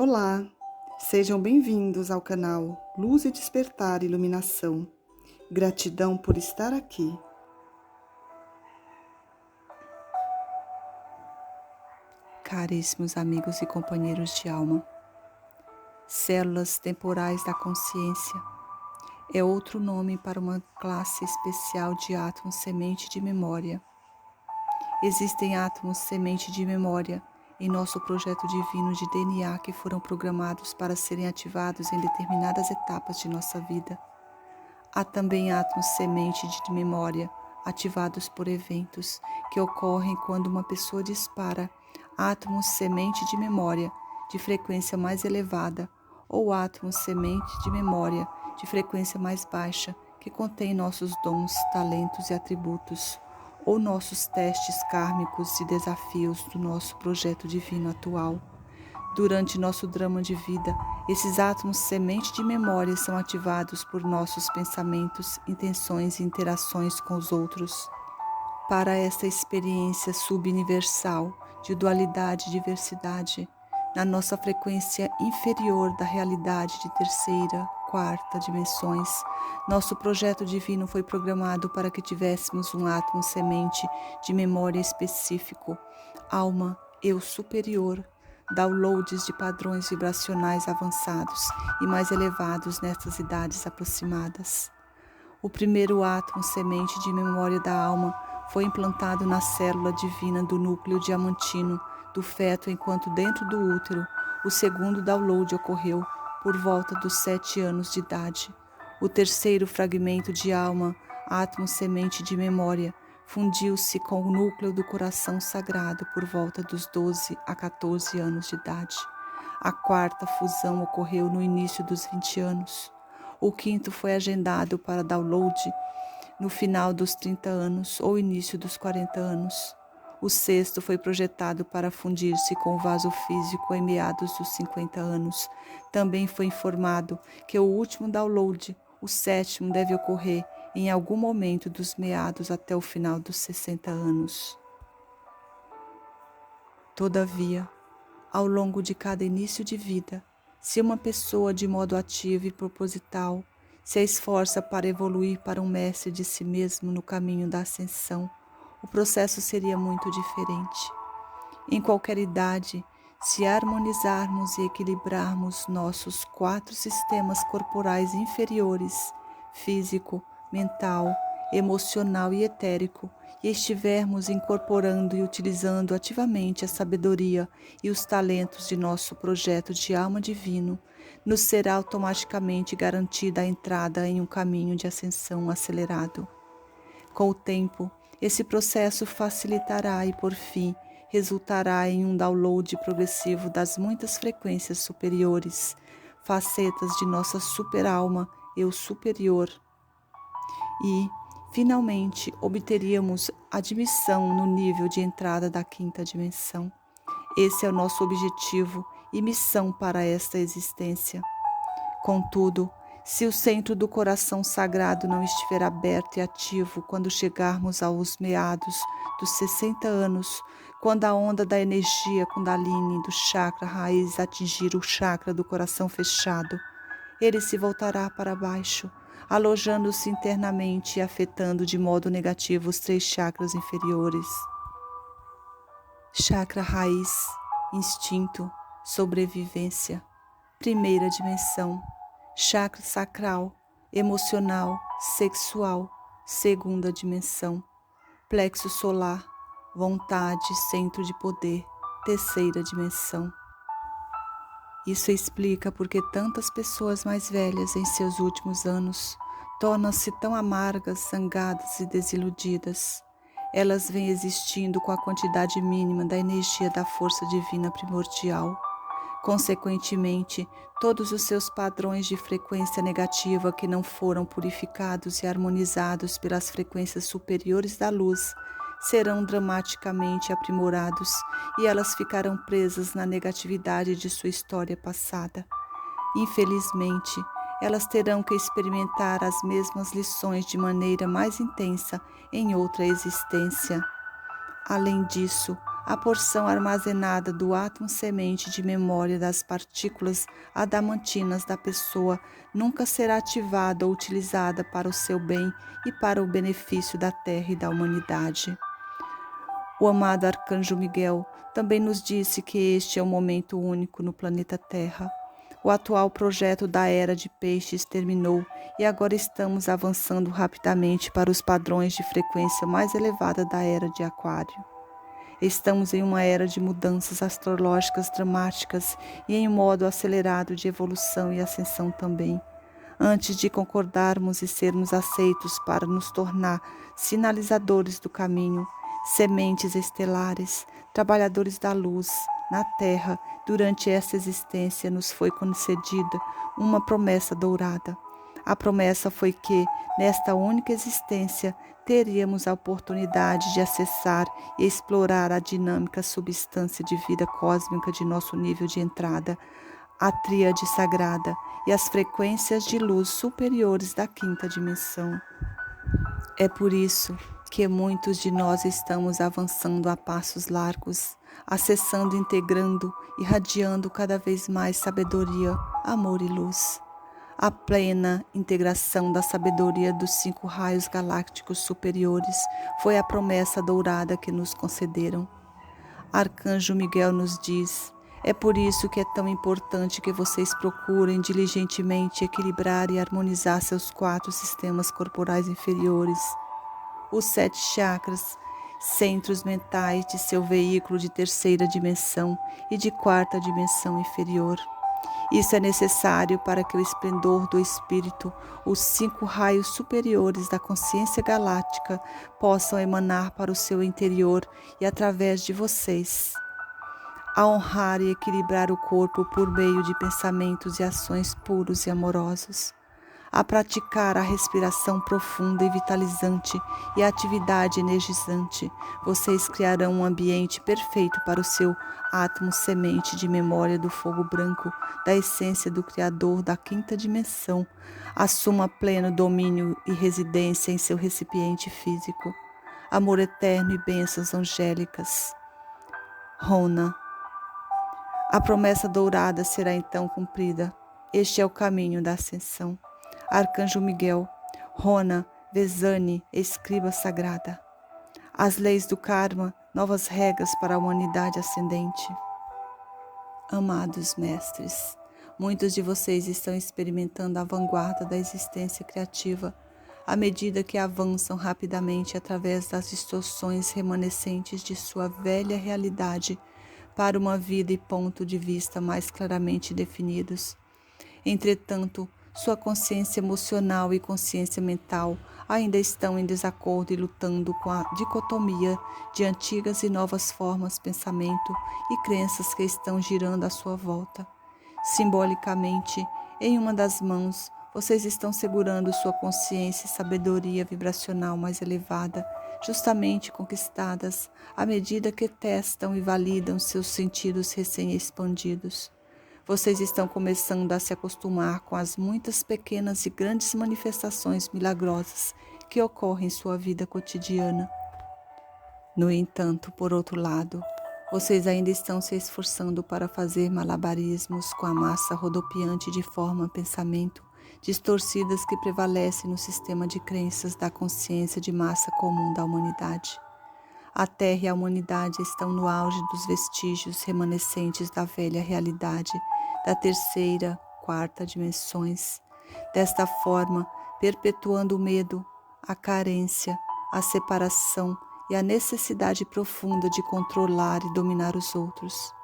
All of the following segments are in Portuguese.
Olá, sejam bem-vindos ao canal Luz e Despertar Iluminação. Gratidão por estar aqui. Caríssimos amigos e companheiros de alma, células temporais da consciência é outro nome para uma classe especial de átomos semente de memória. Existem átomos semente de memória em nosso projeto divino de DNA que foram programados para serem ativados em determinadas etapas de nossa vida. Há também átomos semente de memória ativados por eventos que ocorrem quando uma pessoa dispara átomos semente de memória de frequência mais elevada ou átomos semente de memória de frequência mais baixa que contém nossos dons, talentos e atributos, ou nossos testes kármicos e desafios do nosso projeto divino atual. Durante nosso drama de vida, esses átomos semente de memória são ativados por nossos pensamentos, intenções e interações com os outros. Para esta experiência subuniversal de dualidade e diversidade, na nossa frequência inferior da realidade de terceira, quarta dimensões, nosso projeto divino foi programado para que tivéssemos um átomo semente de memória específico, alma, eu superior, downloads de padrões vibracionais avançados e mais elevados nestas idades aproximadas. O primeiro átomo semente de memória da alma foi implantado na célula divina do núcleo diamantino do feto enquanto dentro do útero. O segundo download ocorreu por volta dos 7 anos de idade. O terceiro fragmento de alma, átomo semente de memória, fundiu-se com o núcleo do coração sagrado por volta dos 12 a 14 anos de idade. A quarta fusão ocorreu no início dos 20 anos. O quinto foi agendado para download no final dos 30 anos ou início dos 40 anos. O sexto foi projetado para fundir-se com o vaso físico em meados dos 50 anos. Também foi informado que o último download, o sétimo, deve ocorrer em algum momento dos meados até o final dos 60 anos. Todavia, ao longo de cada início de vida, se uma pessoa de modo ativo e proposital se esforça para evoluir para um mestre de si mesmo no caminho da ascensão, o processo seria muito diferente. Em qualquer idade, se harmonizarmos e equilibrarmos nossos 4 sistemas corporais inferiores, físico, mental, emocional e etérico, e estivermos incorporando e utilizando ativamente a sabedoria e os talentos de nosso projeto de alma divino, nos será automaticamente garantida a entrada em um caminho de ascensão acelerado. Com o tempo, esse processo facilitará e, por fim, resultará em um download progressivo das muitas frequências superiores, facetas de nossa super-alma, eu superior. E, finalmente, obteríamos admissão no nível de entrada da quinta dimensão. Esse é o nosso objetivo e missão para esta existência. Contudo, se o centro do coração sagrado não estiver aberto e ativo quando chegarmos aos meados dos 60 anos, quando a onda da energia Kundalini do chakra raiz atingir o chakra do coração fechado, ele se voltará para baixo, alojando-se internamente e afetando de modo negativo os 3 chakras inferiores. Chakra raiz, instinto, sobrevivência, primeira dimensão. Chakra sacral, emocional, sexual, segunda dimensão. Plexo solar, vontade, centro de poder, terceira dimensão. Isso explica porque tantas pessoas mais velhas em seus últimos anos tornam-se tão amargas, zangadas e desiludidas. Elas vêm existindo com a quantidade mínima da energia da força divina primordial. Consequentemente, todos os seus padrões de frequência negativa que não foram purificados e harmonizados pelas frequências superiores da luz serão dramaticamente aprimorados e elas ficarão presas na negatividade de sua história passada. Infelizmente, elas terão que experimentar as mesmas lições de maneira mais intensa em outra existência. Além disso, a porção armazenada do átomo semente de memória das partículas adamantinas da pessoa nunca será ativada ou utilizada para o seu bem e para o benefício da Terra e da humanidade. O amado Arcanjo Miguel também nos disse que este é um momento único no planeta Terra. O atual projeto da Era de Peixes terminou e agora estamos avançando rapidamente para os padrões de frequência mais elevada da Era de Aquário. Estamos em uma era de mudanças astrológicas dramáticas e em um modo acelerado de evolução e ascensão também. Antes de concordarmos e sermos aceitos para nos tornar sinalizadores do caminho, sementes estelares, trabalhadores da luz, na Terra, durante esta existência nos foi concedida uma promessa dourada. A promessa foi que, nesta única existência, teríamos a oportunidade de acessar e explorar a dinâmica substância de vida cósmica de nosso nível de entrada, a tríade sagrada e as frequências de luz superiores da quinta dimensão. É por isso que muitos de nós estamos avançando a passos largos, acessando, integrando, irradiando cada vez mais sabedoria, amor e luz. A plena integração da sabedoria dos 5 raios galácticos superiores foi a promessa dourada que nos concederam. Arcanjo Miguel nos diz: é por isso que é tão importante que vocês procurem diligentemente equilibrar e harmonizar seus 4 sistemas corporais inferiores, os 7 chakras, centros mentais de seu veículo de terceira dimensão e de quarta dimensão inferior. Isso é necessário para que o esplendor do Espírito, os 5 raios superiores da consciência galáctica, possam emanar para o seu interior e através de vocês. A honrar e equilibrar o corpo por meio de pensamentos e ações puros e amorosos. A praticar a respiração profunda e vitalizante e a atividade energizante, vocês criarão um ambiente perfeito para o seu átomo semente de memória do fogo branco, da essência do Criador da quinta dimensão. Assuma pleno domínio e residência em seu recipiente físico. Amor eterno e bênçãos angélicas. Rona. A promessa dourada será então cumprida. Este é o caminho da ascensão. Arcanjo Miguel, Rona, Vezani, escriba sagrada. As leis do karma, novas regras para a humanidade ascendente. Amados mestres, muitos de vocês estão experimentando a vanguarda da existência criativa à medida que avançam rapidamente através das distorções remanescentes de sua velha realidade para uma vida e ponto de vista mais claramente definidos. Entretanto, sua consciência emocional e consciência mental ainda estão em desacordo e lutando com a dicotomia de antigas e novas formas de pensamento e crenças que estão girando à sua volta. Simbolicamente, em uma das mãos, vocês estão segurando sua consciência e sabedoria vibracional mais elevada, justamente conquistadas à medida que testam e validam seus sentidos recém-expandidos. Vocês estão começando a se acostumar com as muitas pequenas e grandes manifestações milagrosas que ocorrem em sua vida cotidiana. No entanto, por outro lado, vocês ainda estão se esforçando para fazer malabarismos com a massa rodopiante de forma pensamento, distorcidas que prevalecem no sistema de crenças da consciência de massa comum da humanidade. A Terra e a humanidade estão no auge dos vestígios remanescentes da velha realidade, da terceira, quarta dimensões. Desta forma, perpetuando o medo, a carência, a separação e a necessidade profunda de controlar e dominar os outros.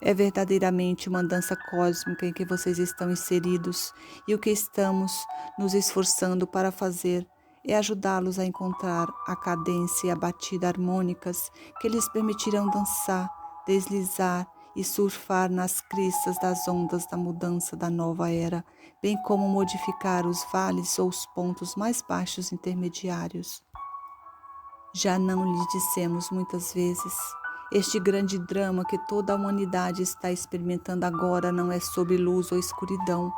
É verdadeiramente uma dança cósmica em que vocês estão inseridos e o que estamos nos esforçando para fazer é ajudá-los a encontrar a cadência e a batida harmônicas que lhes permitirão dançar, deslizar e surfar nas cristas das ondas da mudança da nova era, bem como modificar os vales ou os pontos mais baixos intermediários. Já não lhe dissemos muitas vezes, este grande drama que toda a humanidade está experimentando agora não é sobre luz ou escuridão,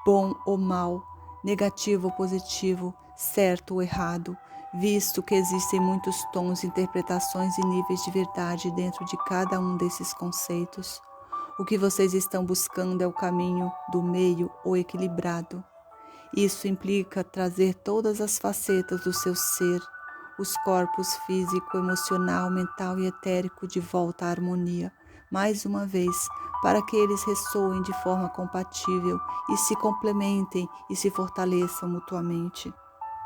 bom ou mal, negativo ou positivo, certo ou errado, visto que existem muitos tons, interpretações e níveis de verdade dentro de cada um desses conceitos. O que vocês estão buscando é o caminho do meio ou equilibrado. Isso implica trazer todas as facetas do seu ser, os corpos físico, emocional, mental e etérico de volta à harmonia, mais uma vez, para que eles ressoem de forma compatível e se complementem e se fortaleçam mutuamente.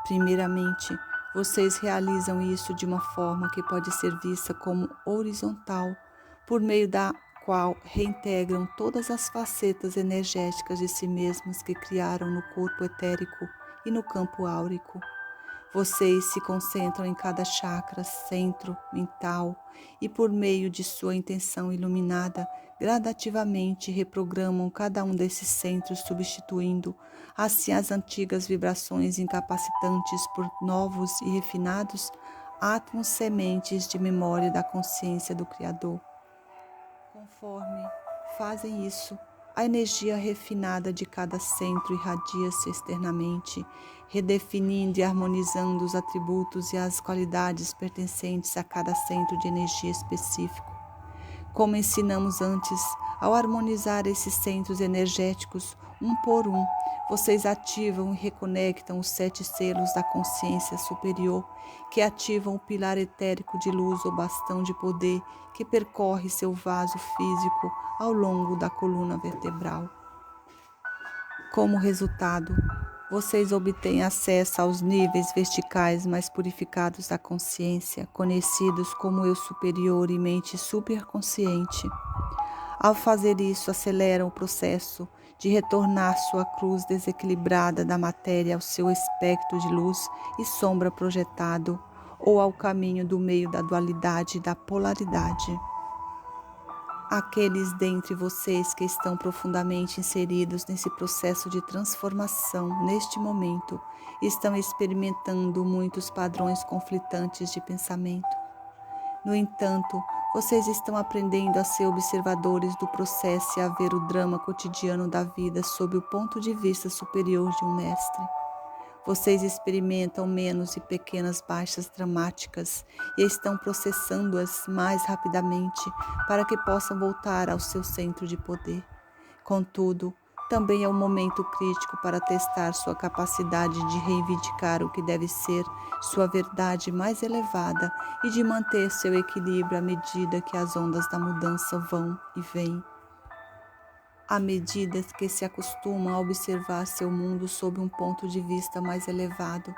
Primeiramente, vocês realizam isso de uma forma que pode ser vista como horizontal, por meio da qual reintegram todas as facetas energéticas de si mesmos que criaram no corpo etérico e no campo áurico. Vocês se concentram em cada chakra, centro mental e por meio de sua intenção iluminada, gradativamente reprogramam cada um desses centros, substituindo assim as antigas vibrações incapacitantes por novos e refinados átomos sementes de memória da consciência do Criador. Conforme fazem isso, a energia refinada de cada centro irradia-se externamente, redefinindo e harmonizando os atributos e as qualidades pertencentes a cada centro de energia específico. Como ensinamos antes, ao harmonizar esses centros energéticos, um por um, vocês ativam e reconectam os 7 selos da consciência superior, que ativam o pilar etérico de luz ou bastão de poder que percorre seu vaso físico ao longo da coluna vertebral. Como resultado, vocês obtêm acesso aos níveis verticais mais purificados da consciência, conhecidos como eu superior e mente superconsciente. Ao fazer isso, aceleram o processo de retornar sua cruz desequilibrada da matéria ao seu espectro de luz e sombra projetado, ou ao caminho do meio da dualidade e da polaridade. Aqueles dentre vocês que estão profundamente inseridos nesse processo de transformação, neste momento, estão experimentando muitos padrões conflitantes de pensamento. No entanto, vocês estão aprendendo a ser observadores do processo e a ver o drama cotidiano da vida sob o ponto de vista superior de um mestre. Vocês experimentam menos e pequenas baixas dramáticas e estão processando-as mais rapidamente para que possam voltar ao seu centro de poder. Contudo, também é um momento crítico para testar sua capacidade de reivindicar o que deve ser sua verdade mais elevada e de manter seu equilíbrio à medida que as ondas da mudança vão e vêm. À medida que se acostumam a observar seu mundo sob um ponto de vista mais elevado,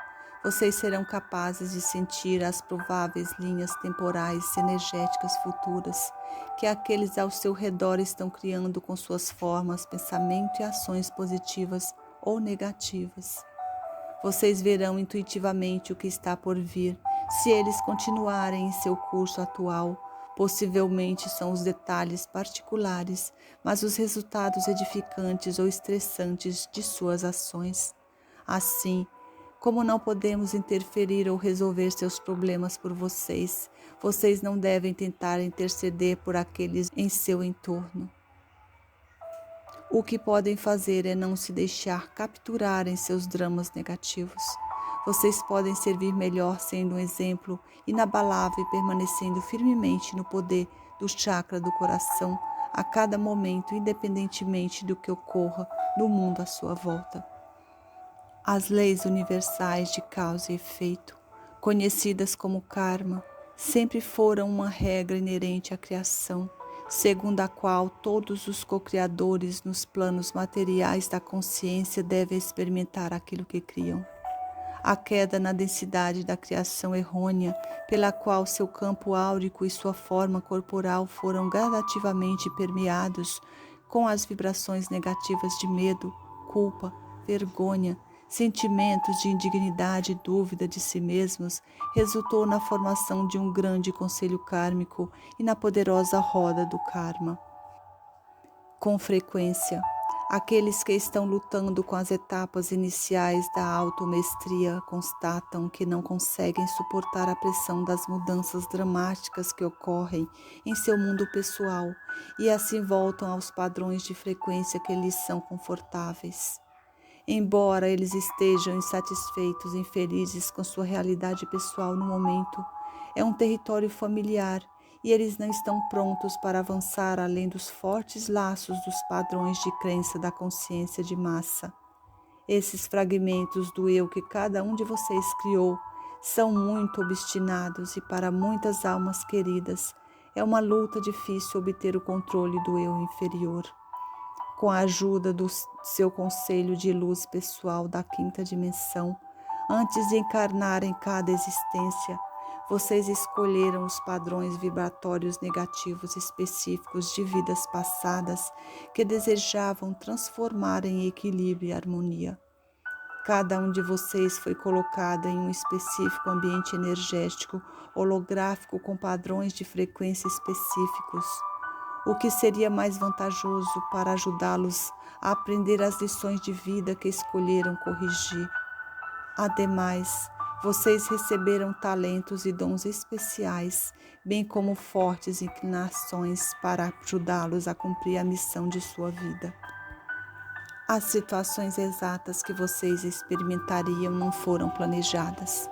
vocês serão capazes de sentir as prováveis linhas temporais energéticas futuras que aqueles ao seu redor estão criando com suas formas, pensamento e ações positivas ou negativas. Vocês verão intuitivamente o que está por vir se eles continuarem em seu curso atual. Possivelmente são os detalhes particulares, mas os resultados edificantes ou estressantes de suas ações. Assim, como não podemos interferir ou resolver seus problemas por vocês, vocês não devem tentar interceder por aqueles em seu entorno. O que podem fazer é não se deixar capturar em seus dramas negativos. Vocês podem servir melhor sendo um exemplo inabalável e permanecendo firmemente no poder do chakra do coração a cada momento, independentemente do que ocorra no mundo à sua volta. As leis universais de causa e efeito, conhecidas como karma, sempre foram uma regra inerente à criação, segundo a qual todos os co-criadores nos planos materiais da consciência devem experimentar aquilo que criam. A queda na densidade da criação errônea, pela qual seu campo áurico e sua forma corporal foram gradativamente permeados com as vibrações negativas de medo, culpa, vergonha, sentimentos de indignidade e dúvida de si mesmos, resultou na formação de um grande conselho kármico e na poderosa roda do karma. Com frequência, aqueles que estão lutando com as etapas iniciais da automestria constatam que não conseguem suportar a pressão das mudanças dramáticas que ocorrem em seu mundo pessoal e assim voltam aos padrões de frequência que lhes são confortáveis. Embora eles estejam insatisfeitos e infelizes com sua realidade pessoal no momento, é um território familiar e eles não estão prontos para avançar além dos fortes laços dos padrões de crença da consciência de massa. Esses fragmentos do eu que cada um de vocês criou são muito obstinados e para muitas almas queridas é uma luta difícil obter o controle do eu inferior. Com a ajuda do seu conselho de luz pessoal da quinta dimensão, antes de encarnar em cada existência, vocês escolheram os padrões vibratórios negativos específicos de vidas passadas que desejavam transformar em equilíbrio e harmonia. Cada um de vocês foi colocado em um específico ambiente energético holográfico com padrões de frequência específicos, o que seria mais vantajoso para ajudá-los a aprender as lições de vida que escolheram corrigir. Ademais, vocês receberam talentos e dons especiais, bem como fortes inclinações para ajudá-los a cumprir a missão de sua vida. As situações exatas que vocês experimentariam não foram planejadas.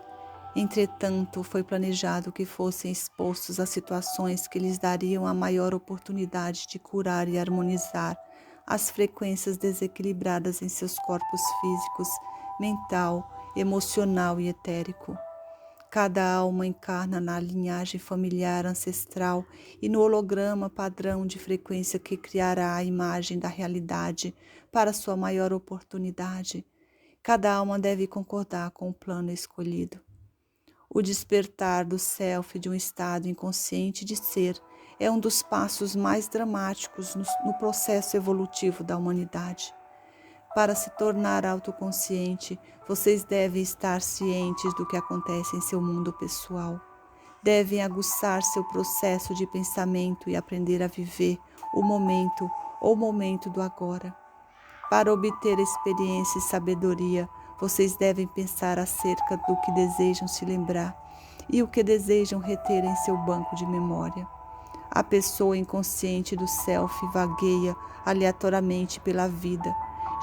Entretanto, foi planejado que fossem expostos a situações que lhes dariam a maior oportunidade de curar e harmonizar as frequências desequilibradas em seus corpos físicos, mental, emocional e etérico. Cada alma encarna na linhagem familiar ancestral e no holograma padrão de frequência que criará a imagem da realidade para sua maior oportunidade. Cada alma deve concordar com o plano escolhido. O despertar do self de um estado inconsciente de ser é um dos passos mais dramáticos no processo evolutivo da humanidade. Para se tornar autoconsciente, vocês devem estar cientes do que acontece em seu mundo pessoal. Devem aguçar seu processo de pensamento e aprender a viver o momento do agora. Para obter experiência e sabedoria, vocês devem pensar acerca do que desejam se lembrar e o que desejam reter em seu banco de memória. A pessoa inconsciente do self vagueia aleatoriamente pela vida,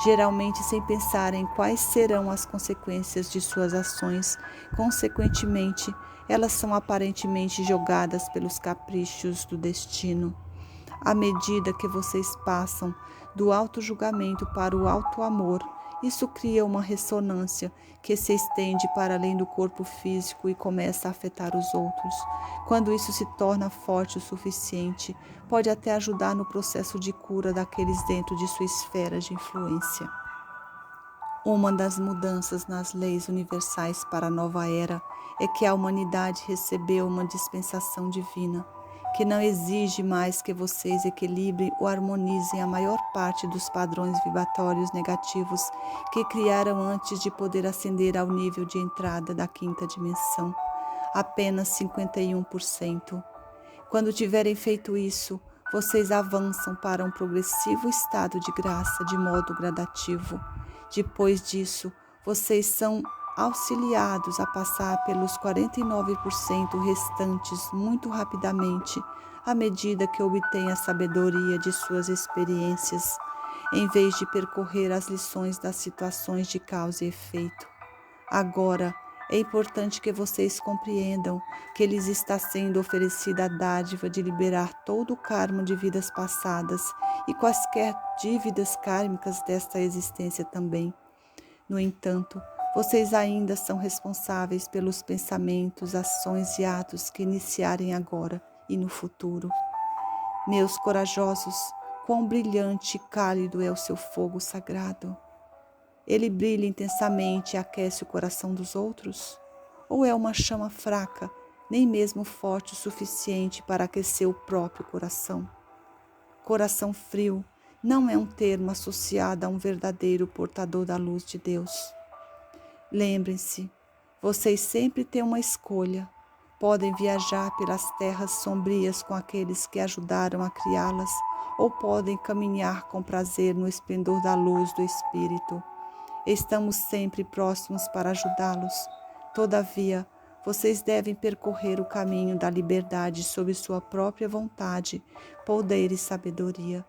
geralmente sem pensar em quais serão as consequências de suas ações. Consequentemente, elas são aparentemente jogadas pelos caprichos do destino. À medida que vocês passam do auto-julgamento para o auto-amor, isso cria uma ressonância que se estende para além do corpo físico e começa a afetar os outros. Quando isso se torna forte o suficiente, pode até ajudar no processo de cura daqueles dentro de sua esfera de influência. Uma das mudanças nas leis universais para a nova era é que a humanidade recebeu uma dispensação divina, que não exige mais que vocês equilibrem ou harmonizem a maior parte dos padrões vibratórios negativos que criaram antes de poder ascender ao nível de entrada da quinta dimensão, apenas 51%. Quando tiverem feito isso, vocês avançam para um progressivo estado de graça de modo gradativo. Depois disso, vocês são auxiliados a passar pelos 49% restantes muito rapidamente, à medida que obtêm a sabedoria de suas experiências, em vez de percorrer as lições das situações de causa e efeito. Agora, é importante que vocês compreendam que lhes está sendo oferecida a dádiva de liberar todo o karma de vidas passadas e quaisquer dívidas kármicas desta existência também. No entanto, vocês ainda são responsáveis pelos pensamentos, ações e atos que iniciarem agora e no futuro. Meus corajosos, quão brilhante e cálido é o seu fogo sagrado. Ele brilha intensamente e aquece o coração dos outros? Ou é uma chama fraca, nem mesmo forte o suficiente para aquecer o próprio coração? Coração frio não é um termo associado a um verdadeiro portador da luz de Deus. Lembrem-se, vocês sempre têm uma escolha. Podem viajar pelas terras sombrias com aqueles que ajudaram a criá-las, ou podem caminhar com prazer no esplendor da luz do Espírito. Estamos sempre próximos para ajudá-los. Todavia, vocês devem percorrer o caminho da liberdade sob sua própria vontade, poder e sabedoria.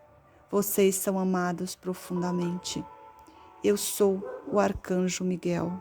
Vocês são amados profundamente. Eu sou o Arcanjo Miguel.